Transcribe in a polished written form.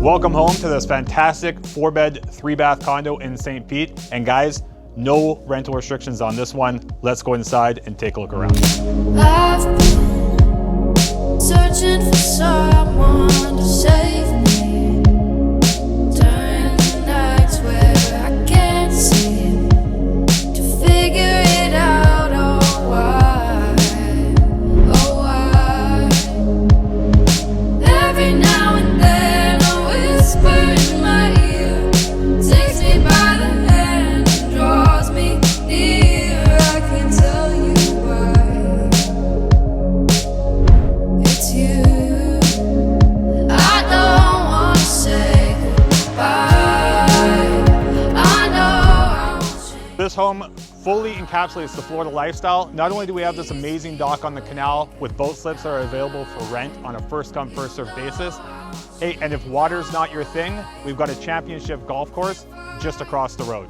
Welcome home to this fantastic 4-bed, 3-bath condo in St. Pete. And guys, no rental restrictions on this one. Let's go inside and take a look around. I've been searching for someone to save me during the nights where I can't seem to figure it out. Oh why? Every now and then a whisper in my ear takes me by the hand and draws me near. I can't tell you why. It's you. I don't want to say goodbye. I know I won't change. This home fully encapsulates the Florida lifestyle. Not only do we have this amazing dock on the canal with boat slips that are available for rent on a first come, first served basis. Hey, and if water's not your thing, we've got a championship golf course just across the road.